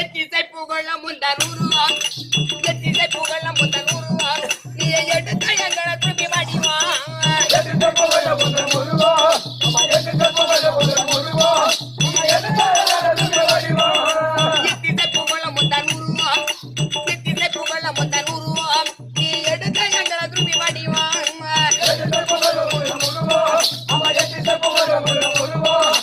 எத்திசை புகழ முந்தனூருவான் எத்திசை புகழ முந்தனூருவான் நீ எடுத்த எங்களை திரும்பி வடிவான் எத்திசை புகழ முந்தனூருவான் எத்திசை புகழ முந்தனூருவான் எத்திசை புகழ முந்தனூருவான் எத்திசை புகழ முந்தனூருவான் நீ எடுத்த எங்களை திரும்பி வடிவான் எத்திசை புகழ முந்தனூருவான் எத்திசை புகழ முந்தனூருவான்